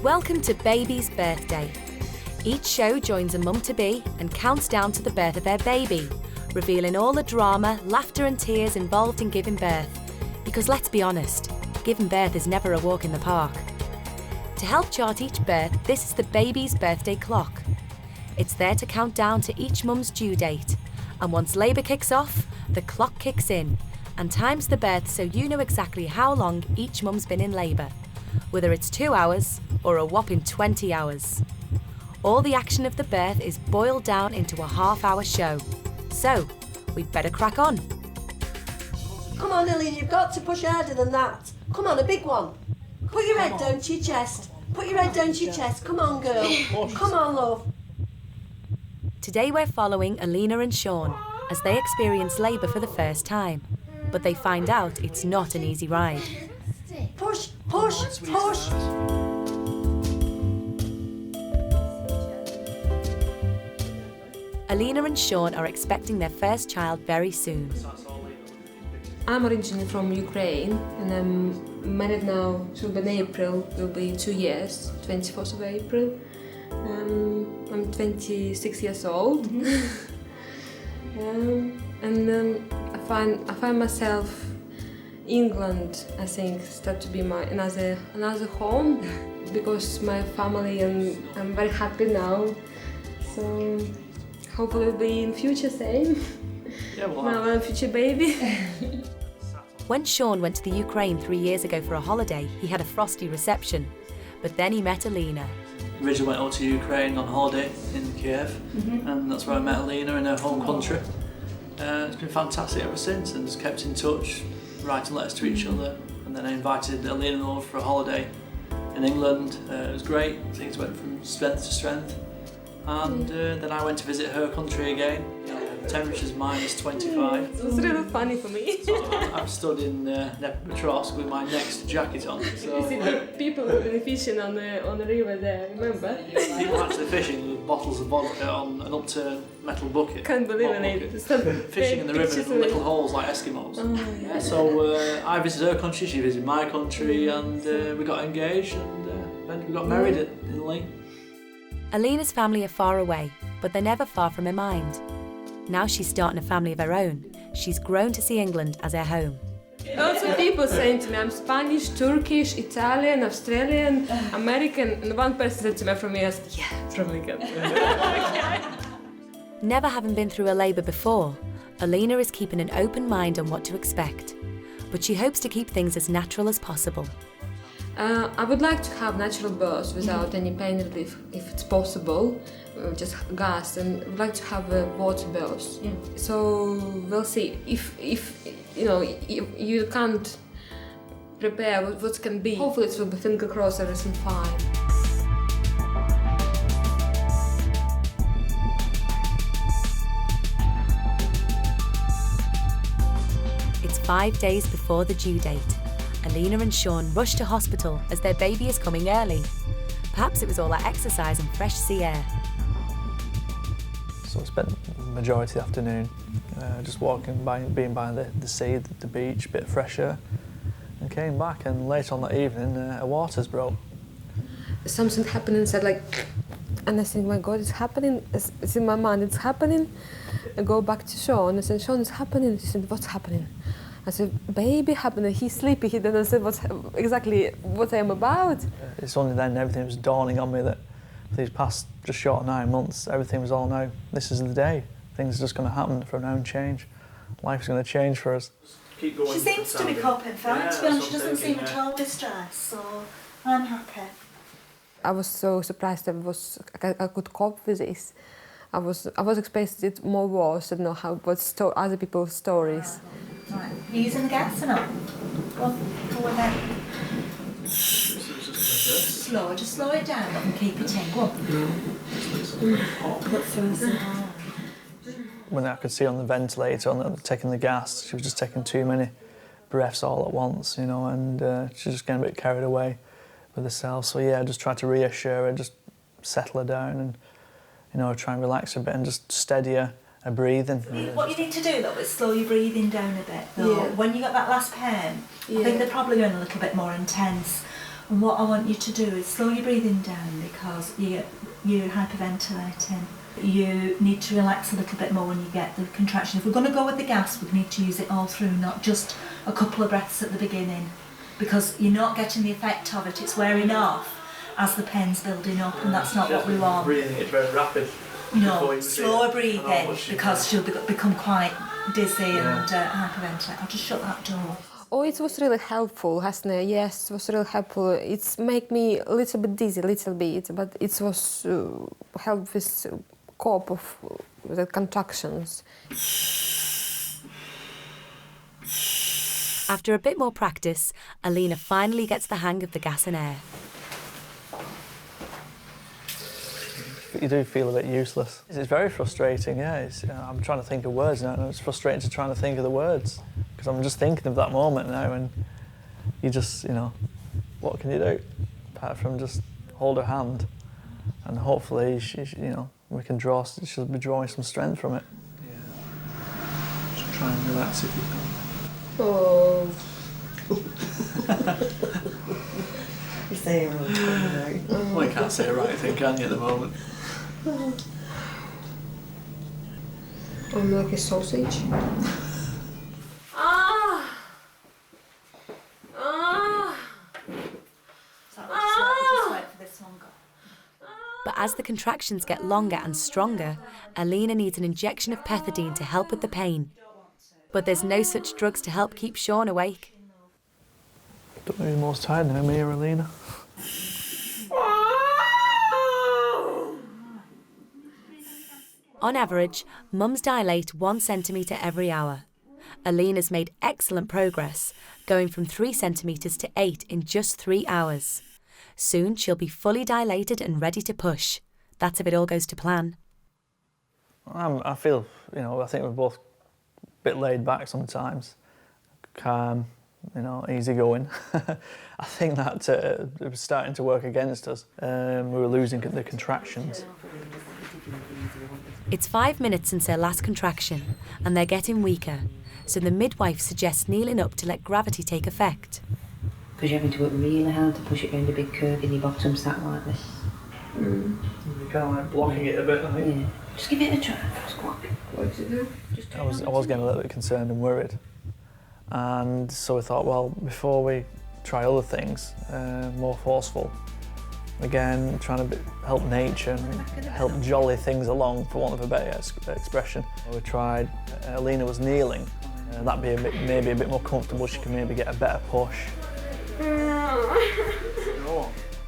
Welcome to Baby's Birthday. Each show joins a mum-to-be and counts down to the birth of their baby, revealing all the drama, laughter and tears involved in giving birth. Because let's be honest, giving birth is never a walk in the park. To help chart each birth, this is the Baby's Birthday Clock. It's there to count down to each mum's due date. And once labour kicks off, the clock kicks in and times the birth so you know exactly how long each mum's been in labour, whether it's 2 hours or a whopping 20 hours. All the action of the birth is boiled down into a half-hour show. So, we'd better crack on. Come on, Eileen, you've got to push harder than that. Come on, a big one. Put your head down to your chest. Put your head down to your chest. Come on, girl. Come on, love. Today we're following Alina and Sean as they experience labour for the first time. But they find out it's not an easy ride. Push, push, push. Alina and Sean are expecting their first child very soon. I'm originally from Ukraine and I'm married now, so in April will be 2 years, 24th of April. I'm 26 years old. I find myself England, I think, start to be my another home because my family and I'm very happy now. So hopefully it'll be in future same. Yeah, well, now I'm a future baby. When Sean went to the Ukraine 3 years ago for a holiday, he had a frosty reception. But then he met Alina. Originally went out to Ukraine on holiday in Kiev, and that's where I met Alina in her home country. It's been fantastic ever since, and just kept in touch, writing letters to each other. And then I invited Alina over for a holiday in England. It was great, things went from strength to strength. And then I went to visit her country again. Temperature's -25. It was really funny for me. So I'm stood in Dnipropetrovsk with my next jacket on. So You see the people fishing on the river there, remember? people actually fishing with bottles of vodka on an upturned metal bucket. Can't believe Bucket. it. Fishing in the river in little holes like Eskimos. So I visited her country, she visited my country, and we got engaged, and then we got married in Lee. Alina's family are far away, but they're never far from her mind. Now she's starting a family of her own. She's grown to see England as her home. Lots of people saying to me, I'm Spanish, Turkish, Italian, Australian, American, and one person said to me from me, I said, yeah, probably good. Never having been through a labour before, Alina is keeping an open mind on what to expect. But she hopes to keep things as natural as possible. I would like to have natural birth without any pain relief, if it's possible, just gas, and I would like to have a water birth. So we'll see. If you can't prepare what can be, hopefully it will be finger crossed everything fine. It's 5 days before the due date. Alina and Sean rush to hospital as their baby is coming early. Perhaps it was all that exercise and fresh sea air. So I spent the majority of the afternoon just walking by, being by the sea, the beach, a bit of fresh air, and came back, and later on that evening our waters broke. Something happened inside, and I think, my God, it's happening. It's in my mind, it's happening. I go back to Sean, I said, Sean, it's happening. He said, what's happening? I said, baby happened. He's sleepy. He didn't say exactly what I'm about. It's only then everything was dawning on me that for these past just short of 9 months, everything was all now. This is the day. Things are just going to happen from now and change. Life is going to change for us. She seems to be coping fine, to be honest. She doesn't seem at all distressed, so I'm happy. I was so surprised I could cope with this. I was expecting it more worse. I don't know other people's stories. Right. Are you using the gas or not? Go with it. Slow, just slow it down and keep it in. Go on. When I could see on the ventilator, taking the gas, she was just taking too many breaths all at once, and she was just getting a bit carried away with herself. So yeah, I just tried to reassure her, just settle her down, and try and relax her a bit and just steady her breathing. What you need to do though is slow your breathing down a bit. Though. Yeah. When you got that last pain, I think they're probably going a little bit more intense. And what I want you to do is slow your breathing down because you're hyperventilating. You need to relax a little bit more when you get the contraction. If we're going to go with the gas, we need to use it all through, not just a couple of breaths at the beginning, because you're not getting the effect of it. It's wearing off as the pain's building up, and that's not what we want. Breathing it very rapid. No, slower breathing because she'll become quite dizzy and hyperventilate. I'll just shut that door. Oh, it was really helpful, hasn't it? Yes, it was really helpful. It's make me a little bit dizzy, but it was help with cope of the contractions. After a bit more practice, Alina finally gets the hang of the gas and air. You do feel a bit useless. It's very frustrating, yeah. I'm trying to think of words now, and it's frustrating to try to think of the words because I'm just thinking of that moment now, and you just, what can you do apart from just hold her hand, and hopefully, she'll be drawing some strength from it. Yeah. Just try and relax if you can. Oh. You say it wrong, Well, you can't say the right thing, can you, at the moment? I'm like a sausage. Just wait for this one. But as the contractions get longer and stronger, Alina needs an injection of pethidine to help with the pain. But there's no such drugs to help keep Sean awake. Don't know who's most tired now, me or Alina. On average, mums dilate 1 centimetre every hour. Alina's made excellent progress, going from 3 centimetres to 8 in just 3 hours. Soon she'll be fully dilated and ready to push. That's if it all goes to plan. I feel, I think we're both a bit laid back sometimes. Calm, easygoing. I think that it was starting to work against us. We were losing the contractions. It's 5 minutes since her last contraction, and they're getting weaker, so the midwife suggests kneeling up to let gravity take effect. Because you're having to work really hard to push it round a big curve in your bottom sat like this. You're kind of like blocking it a bit, I think. Yeah. Just give it a try. What does it do? I was getting a little bit concerned and worried. And so we thought, well, before we try other things, more forceful, again, trying to help nature and help jolly things along, for want of a better expression. We tried, Alina was kneeling, that'd be maybe a bit more comfortable, she could maybe get a better push.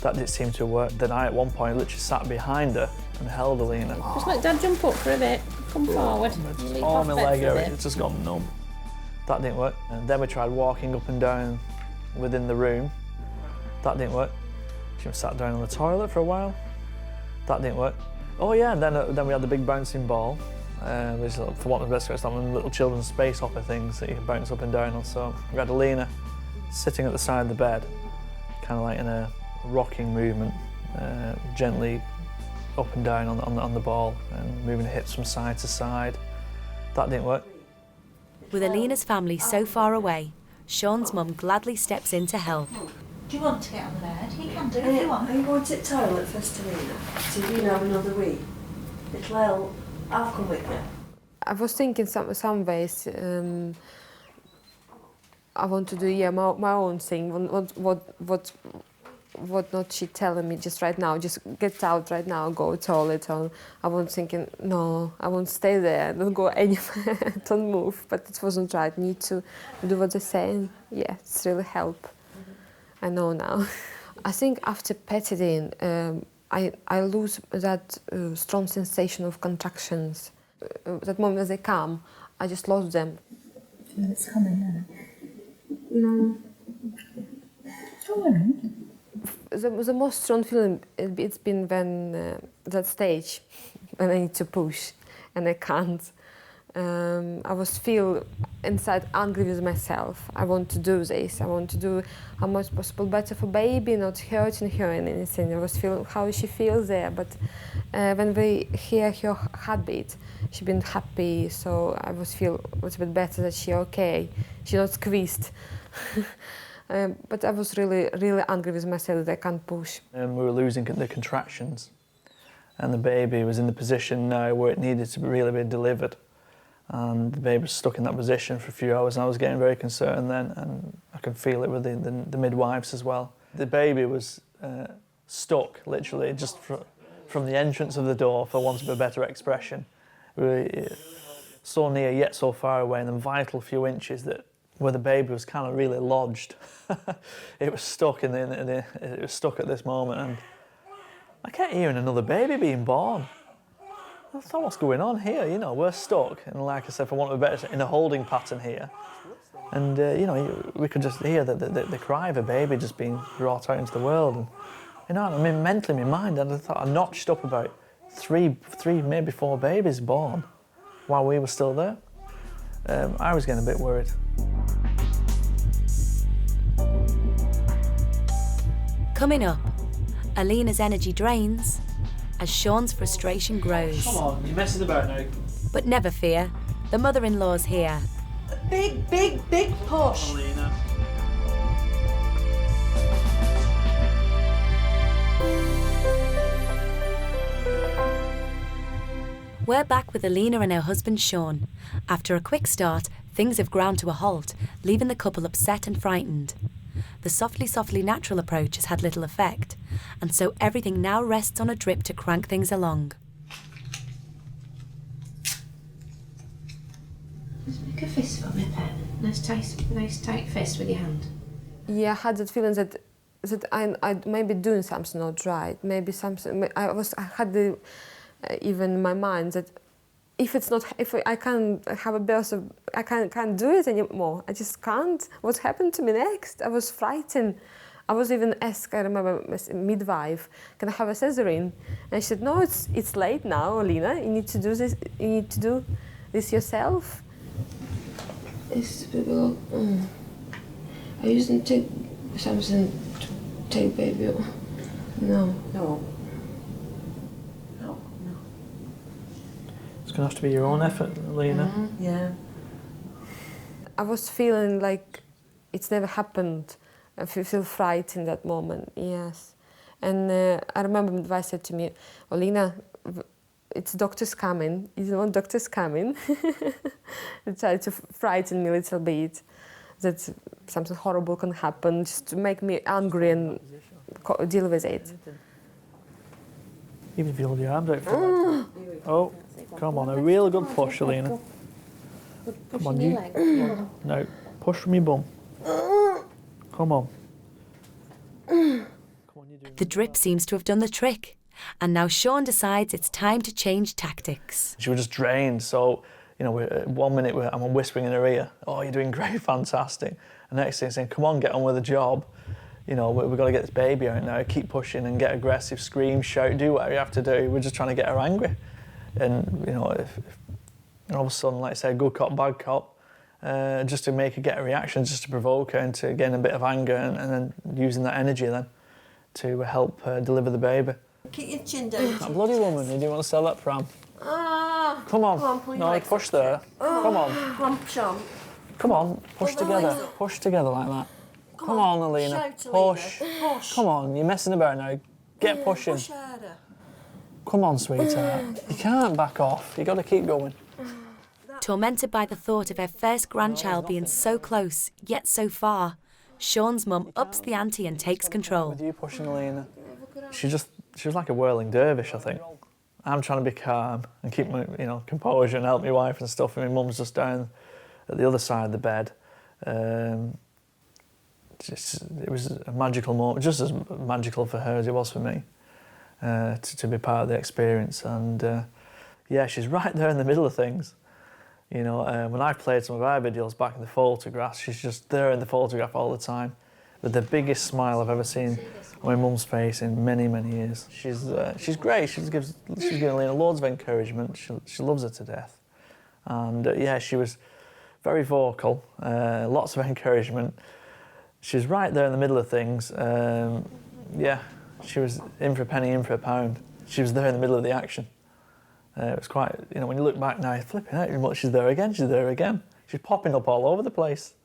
That didn't seem to work. Then I, at one point, literally sat behind her and held Alina. Just let Dad jump up for a bit. Come forward. Oh, my leg area, it's just gone numb. That didn't work. And then we tried walking up and down within the room. That didn't work. She sat down on the toilet for a while. That didn't work. Oh yeah, and then we had the big bouncing ball, which, for want of a better expression, little children's space hopper things that you can bounce up and down on. So we had Alina sitting at the side of the bed, kind of like in a rocking movement, gently up and down on the ball and moving the hips from side to side. That didn't work. With Alina's family so far away, Sean's mum gladly steps in to help. Do you want to get on the bed? You can do if you want. Are you going to the toilet first, Alina? So you can have another wee. I'll come with you. I was thinking some ways. I want to do my own thing. What not she telling me just right now? Just get out right now, go to toilet. I was thinking no, I won't stay there. Don't go anywhere. Don't move. But it wasn't right. Need to do what they're saying. Yeah, it's really help. I know now. I think after pethidine, I lose that strong sensation of contractions. That moment as they come, I just lost them. It's coming now. No. Go on. The most strong feeling it's been when that stage when I need to push and I can't. I was feel inside angry with myself. I want to do this. I want to do how much possible better for baby, not hurting her in anything. I was feeling how she feels there. But when we hear her heartbeat, she been happy. So I was feel a little bit better that she okay. She not squeezed. But I was really, really angry with myself that I can't push. We were losing the contractions, and the baby was in the position now where it needed to really be delivered. And the baby was stuck in that position for a few hours, and I was getting very concerned then, and I could feel it with the midwives as well. The baby was stuck, literally, just from the entrance of the door, for want of a better expression. We were so near yet so far away, and the vital few inches that where the baby was kind of really lodged. It was stuck it was stuck at this moment, and I kept hearing another baby being born. I thought, what's going on here? You know, we're stuck, and like I said, for want of a better, in a holding pattern here. And you know, we could just hear the cry of a baby just being brought out into the world. And you know, I mean, mentally, in my mind, I thought I notched up about three, maybe 4 babies born while we were still there. I was getting a bit worried. Coming up, Alina's energy drains as Sean's frustration grows. Come on, you're messing about now. But never fear, the mother-in-law's here. A big, big, big push. Alina. We're back with Alina and her husband Sean. After a quick start, things have ground to a halt, leaving the couple upset and frightened. The softly natural approach has had little effect, and so everything now rests on a drip to crank things along. Just make a fist for me, Pet. Nice tight fist with your hand. Yeah, I had that feeling that I maybe doing something not right. Maybe something. I had the even in my mind that if I can't have a birth, I can't do it anymore. I just can't. What happened to me next? I was frightened. I was even asked, I remember, midwife, can I have a cesarean? And she said, no, it's late now, Alina. You need to do this. You need to do this yourself. It's people. I used to take something to take baby. No. It's going to have to be your own effort, Alina. Mm-hmm. Yeah. I was feeling like it's never happened. I feel frightened in that moment, yes. And I remember my advice said to me, Alina, it's doctors coming. You don't want doctors coming. They tried to frighten me a little bit, that something horrible can happen, just to make me angry and deal with it. Even if you hold your arms out for that. Oh, come on, a real good push, Alina. Come on, you. No, push from your bum. Come on. The drip seems to have done the trick, and now Sean decides it's time to change tactics. She was just drained, so, you know, 1 minute I'm whispering in her ear, oh, you're doing great, fantastic. And next thing saying, come on, get on with the job. You know, we've got to get this baby out now, keep pushing and get aggressive, scream, shout, do whatever you have to do. We're just trying to get her angry. And, you know, if all of a sudden, like I say, good cop, bad cop, just to make her get a reaction, just to provoke her into getting a bit of anger and then using that energy then to help deliver the baby. Keep your chin down. That bloody woman, you didn't want to sell that pram. Come on, pull your no, legs push up. there. Come on, Come on, Sean. come on, push Pull the legs together, up. push together like that. Come on, Alina, Shout, Alina. push. Push. Come on, you're messing about now. Get pushing. Push harder. Come on, sweetheart. You can't back off. You've got to keep going. Tormented by the thought of her first grandchild being so close, yet so far, Sean's mum ups the ante and takes control. With you pushing Alina, she was like a whirling dervish, I think. I'm trying to be calm and keep my, composure and help my wife and stuff, and my mum's just down at the other side of the bed. It was a magical moment, just as magical for her as it was for me, to be part of the experience. And yeah, she's right there in the middle of things. You know, when I played some of our videos back in the photographs, she's just there in the photograph all the time, with the biggest smile I've ever seen on my mum's face in many, many years. She's great. She's giving Alina loads of encouragement. She loves her to death, and yeah, she was very vocal, lots of encouragement. She's right there in the middle of things. Yeah, she was in for a penny, in for a pound. She was there in the middle of the action. It was quite, when you look back now, flipping out, she's there again, she's there again. She's popping up all over the place.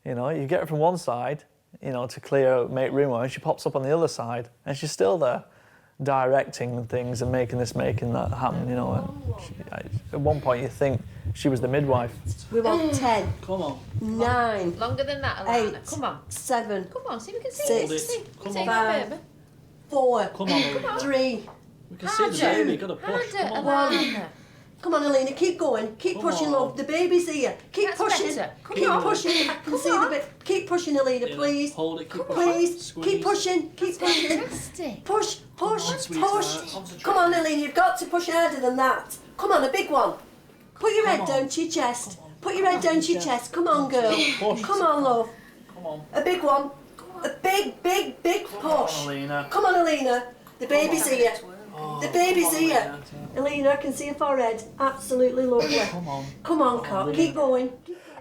You get her from one side, you know, to clear, make room, and she pops up on the other side, and she's still there, directing things and making that happen, you know. And at one point you think she was the midwife. We want 10. Come on. 9. Longer than that, Alana. 8. Come on. 7. Come on, see we can see 6. it. See. Come Take on. my baby. 4. Come on, Alina. 3. We can see the baby, you've got to push. Harder, Come on. Alana. Come on, Alina, keep going. Keep Come pushing, on. love. The baby's here. Keep That's pushing. better. Come Keep on. pushing. I can see the baby. Keep pushing, Alina, Yeah, please. hold it, keep pushing. Please. Squeeze. Keep pushing. Keep pushing. Fantastic. Push, push, on, sweetheart. push. Concentrate. Come on, Alina, you've got to push harder than that. Come on, a big one. Put your head on. down to your chest. Put your head down to your chest. Come on, girl. Push. Come on, love. Come on. A big one. A big, big, big push. Alina. Come on, Alina. The baby's here. The baby's here. Alina, I can see your forehead. Absolutely lovely. Come on. Come on, Cop. Keep going.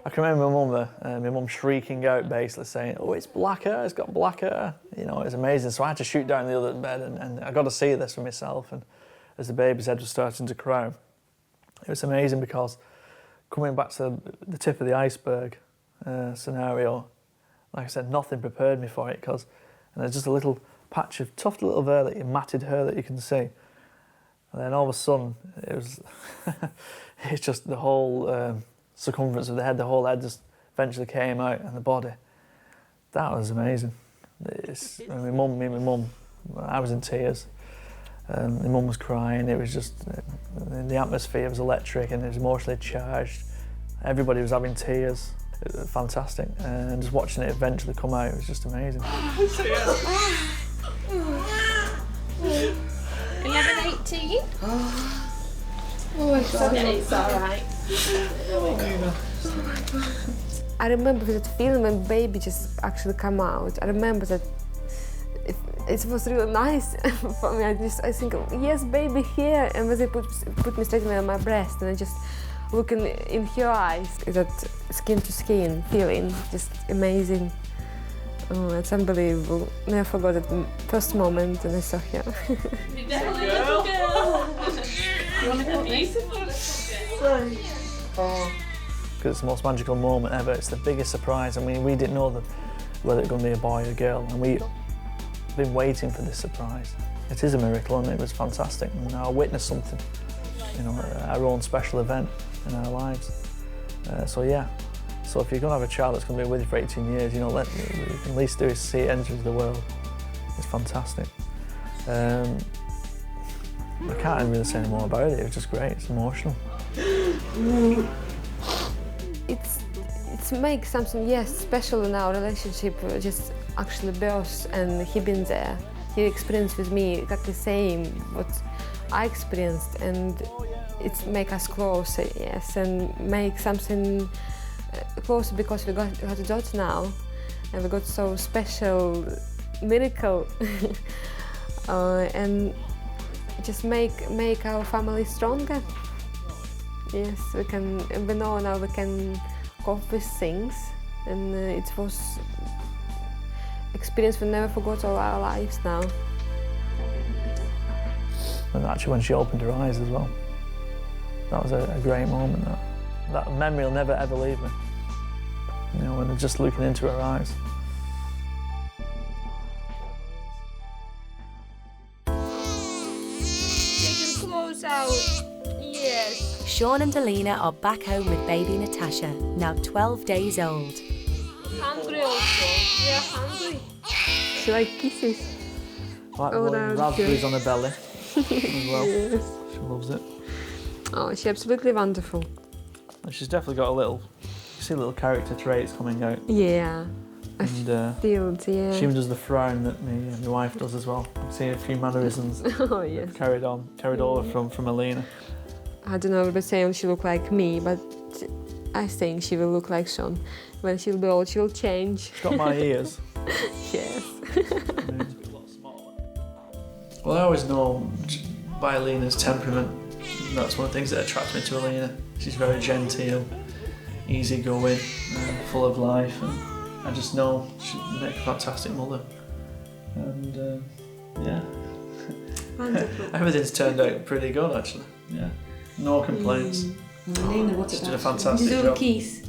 I can remember my mum shrieking out, basically saying, "Oh, it's black hair, it's got black hair." You know, it was amazing. So I had to shoot down the other bed, and I got to see this for myself. And as the baby's head was starting to grow, it was amazing because coming back to the tip of the iceberg scenario, like I said, nothing prepared me for it and there's just a little patch of tough little hair, matted hair that you can see. And then all of a sudden, it was, it's just the whole circumference of the head, the whole head just eventually came out, and the body. That was amazing. My mum, I was in tears. My mum was crying. It was just, the atmosphere was electric and it was emotionally charged. Everybody was having tears. It was fantastic. And just watching it eventually come out, it was just amazing. 11:18. Oh my God, it's alright. I remember that feeling when baby just actually come out. I remember that it was really nice for me. I think, yes, baby here, and when they put me straight on my breast, and I just looking in her eyes, that skin to skin feeling, just amazing. Oh, it's unbelievable. Never forgot that first moment when I saw her. Because it's the most magical moment ever. It's the biggest surprise. I mean, we didn't know whether it was going to be a boy or a girl, and we've been waiting for this surprise. It is a miracle, and it was fantastic. And I witnessed something, you know, our own special event in our lives. So yeah. So if you're going to have a child that's going to be with you for 18 years, you know, you can at least do is see it enter into the world. It's fantastic. I can't really say any more about it. It was just great. It's emotional. It's make something, yes, special in our relationship, just actually birth, and he been there. He experienced with me exactly the same what I experienced, and it's make us closer, yes, and make something closer because we got a daughter now, and we got so special miracle, and just make our family stronger. Yes, we know now we can cope with things, and it was experience we never forgot all our lives now. And actually when she opened her eyes as well, that was a great moment. That memory will never ever leave me. You know, when just looking into her eyes. Take them clothes out. Yes. Sean and Alina are back home with baby Natasha, now 12 days old. Hungry also. We are hungry. She like kisses. Like Oh, the that's raspberries good. on her belly as well. Yes. She loves it. Oh, she's absolutely wonderful. And she's definitely got you see little character traits coming out. Yeah. I And feel it, yeah. she even does the frown that my wife does as well. I've seen a few mannerisms Oh, yes. carried over from Alina. I don't know, everybody saying she look like me, but I think she will look like Sean. When she'll be old, she'll change. She's got my ears. Yes. Well, I always know by Alina's temperament, that's one of the things that attracts me to Alina. She's very genteel, easygoing, full of life, and I just know she'd make a fantastic mother. And yeah, everything's turned out pretty good actually. Yeah, no complaints. Alina, what She's done a about fantastic little job. kiss?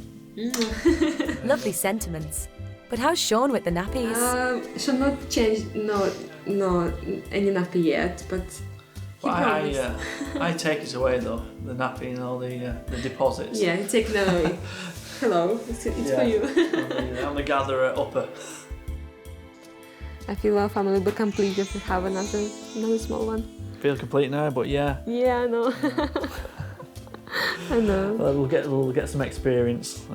Lovely sentiments. But how's Sean with the nappies? Should not change, no, any nappy yet, but he promised. I take it away though, the nappy and all the deposits. Yeah, take that away. Hello, it's for you. I'm the gatherer upper. I feel our family will be complete if we have another small one. Feel complete now, but yeah. Yeah, I know. I know. Well, we'll get some experience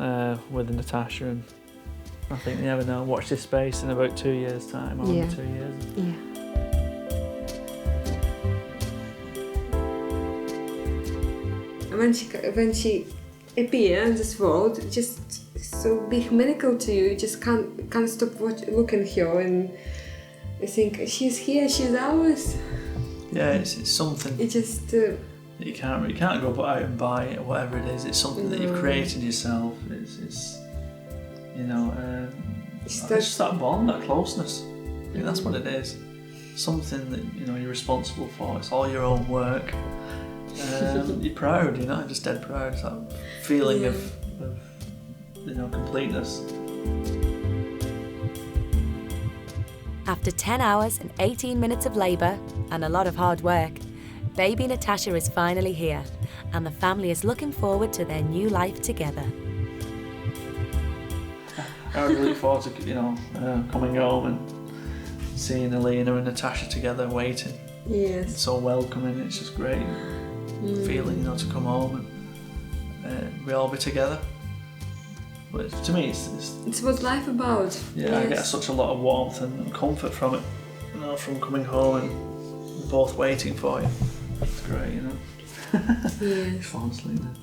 with Natasha, and I think you never know. Watch this space in about 2 years' time, or Yeah. 2 years. Yeah. When she appears in this world, just so big miracle to you. You just can't stop looking at her, and you think she's here, she's ours. Yeah, it's something. It just. You can't go out and buy it or whatever it is. It's something that you've created yourself. It's you know, it's just that bond, that closeness. I think that's what it is. Something that you're responsible for. It's all your own work. You're proud, just dead proud. It's that feeling of completeness. After 10 hours and 18 minutes of labour and a lot of hard work, baby Natasha is finally here, and the family is looking forward to their new life together. I really look forward to coming home and seeing Alina and Natasha together waiting. Yes. It's so welcoming. It's just great feeling, to come home and we all be together. But to me, it's what life about. Yeah, yes. I get such a lot of warmth and comfort from it. From coming home and both waiting for you. It's great, Yes. Fall asleep then.